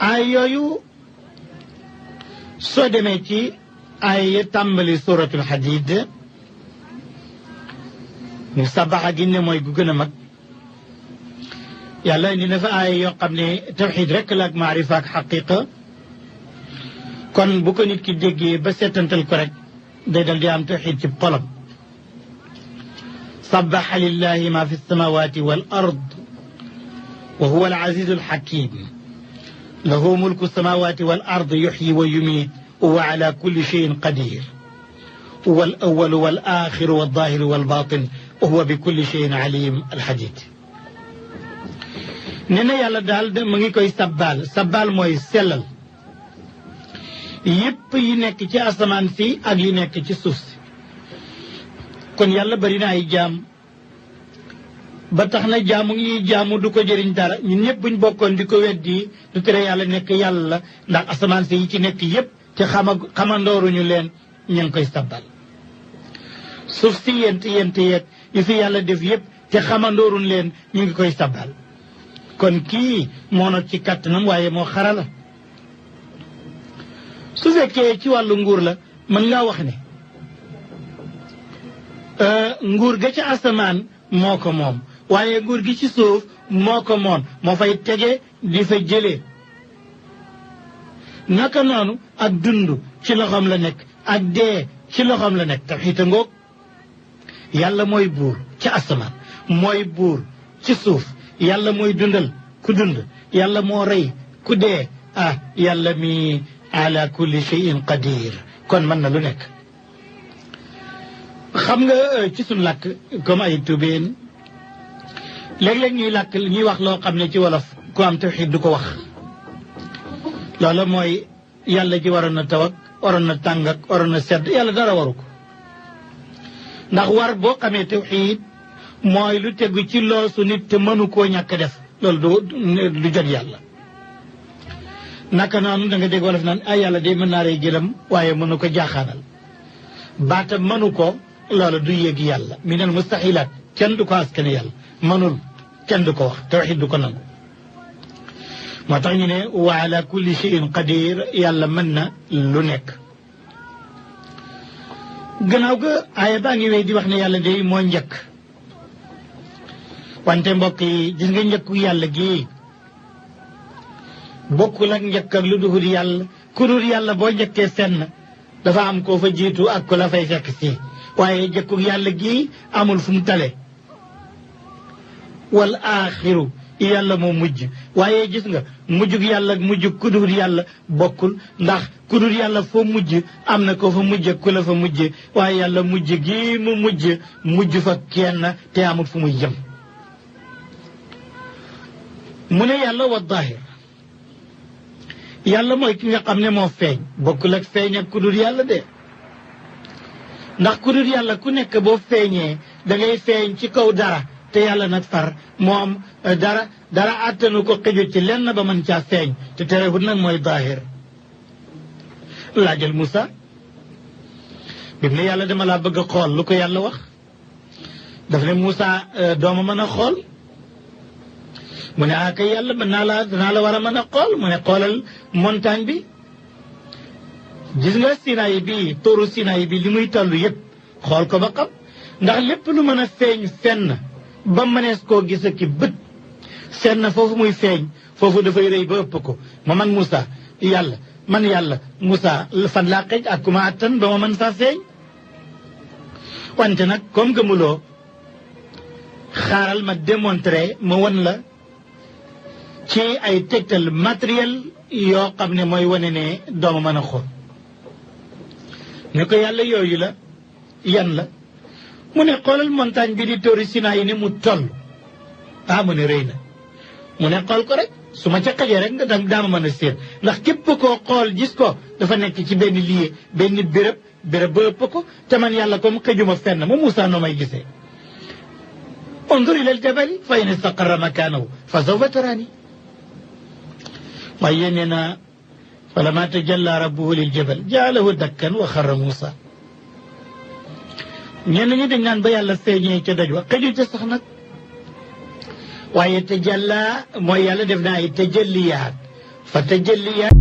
ay yooyu soo demee ci ay tàmbali suratul Hadid mu sabaxa gi ne mooy gu gën a mag yàlla indi na fa ay yoo xam ne tawxid rek la ak maarifa ak xaqiqa kon bu ko nit ki déggee ba seetantal ko rek day dal di am tawxid ci xolam sabaxa lillahi ma fi samawati wal ard wa huwa al azizu al hakim lahu mulku samawati wal ard yuxyi wa yumiit wa ala kulli cheyin qadir huwa al awalu wal axiru wal zahiru wal batin wa huwa bi kulli cheyin alim al hadid nee na yàlla daal mu ngi koy sabbaal mooy sellal yépp yi nekk ci asamaan si ak yi nekk ci suuf si kon yàlla bari na ay jaam ba tax na jaamu ngi jaamu du ko jëriñ dara ñun ñëpp buñ bokkoon di ko weddi du tere yàlla nekk yàlla ndax asamaan si yi ci nekk yépp te xamandooruñu leen ñu ngi koy sabbaal suuf si yent yeeg yi fi yàlla def yépp te xamandooruñ leen ñu ngi koy sabbaal kon kii moo not ci kàttanam waaye moo xarala su fekkee ci wàllu nguur la mën ngaa wax ne nguur ga ca asamaan moo ko moom waaye nguur gi ci suuf moo ko moom moo fay tege di fa jëlee naka noonu ak dund ci loxoom la nekk ak dee ci loxoom la nekk tawxiid a ngoog yàlla mooy buur ci asamaan mooy buur ci suuf yàlla mooy dundal ku dund yàlla moo rey ku dee yàlla mi ala kulli shay'in qadir kon mën na lu nekk xam nga ci suñu làkk comme ay tubeen léeg-léeg ñuy wax loo xam ne ci wolof ku am tawxiid du ko wax loolu mooy yàlla ji waroon na taw ak waroon na tàng ak waroon na sedd yàlla dara waru ko ndax war boo xamee tawxiid mooy lu tegu ci loosu nit te mënu koo ñàkk def loolu du jot yàlla naka noonu da nga dégg wolof naan yàlla de mën naa rey gëlëm waaye mënu ko jaaxaanal baata mënu ko loolu du yéeg yàlla minal mustaxilaat kenn du ko askane yàlla mënul kenn du ko wax tawxiid du ko nangu moo tax ñu ne wa ala kulli cheyin qadir yàlla mën na lu nekk gannaaw ga aaya baa ngi wéy di wax ne yàlla de moo njëkk wante mbokk yi gis nga njëkku yàlla gi bokkul ak njëkk ak lu dul yàlla ku dul yàlla boo njëkkee fenn dafa am koo fa jiitu ak ku la fay fekk si waaye njëkku yàlla gi amul fu mu tale wal aaxiru yàlla moo mujj waaye gis nga mujjug yàlla ak mujjug ku dul yàlla bokkul ndax ku dul yàlla foo mujj am na ko fa mujj ak ku la fa mujj waaye yàlla mujj gi mu mujj fa kenn te amul fu muy jëm mu ne yàlla wa daahir yàlla mooy ki nga xam ne moo feeñ bokkul ak feeñ ak ku dul yàlla de ndax ku dul yàlla ku nekk boo feeñee da ngay feeñ ci kaw dara te yàlla nag far moom dara àttanu ko xëju ci lenn ba mën caa feeñ te terewul nag mooy daahir laajal Moussa bi mu ne yàlla dama laa bëgg a xool lu ko yàlla wax daf ne Moussa dooma mën a xool mu ne kay yàlla danaa la war a mën a xool mu ne xoolal montagne bi gis nga Sinaay bi tóoru Sinaay bi li muy tollu yëpp xool ko ba xam ndax lépp lu mën a feeñ fenn ba mënees koo gis ak bët fenn foofu muy feeñ foofu dafay rëy ba ëpp ko man Moussa man yàlla Moussa fan laa xëj ak ku ma attan ba ma mën faa feeñ wante nag comme gëmuloo xaaral ma démontrer ma won la ci ay tegtal matériel yoo xam ne mooy wane ne dooma mën a xool ne ko yàlla yooyu la yan la mu ne xoolal montagne bi di tóori Sinaay yi ni mu toll mu ne rëy na mu ne xool ko rek su ma ca xajee rek nga daama mën a séen ndax képp koo xool gis ko dafa nekk ci benn lieu benn béréb ba ëpp ko te man yàlla comme xëjuma fenn mu Moussa noo may gisee undur ilal jabali fa in istaqarra makaanahu fa sawfa taraani waaye nee na falammaa tajallaa rabbuhu lil jabal ja'alahu dakkan wa xarra Moussa ñenn ñi dañ naan ba yàlla feeñee ca doj wa xëju ca sax nag waaye tajalla mooy yàlla def na ay tajalliyaat fa tajalliyaat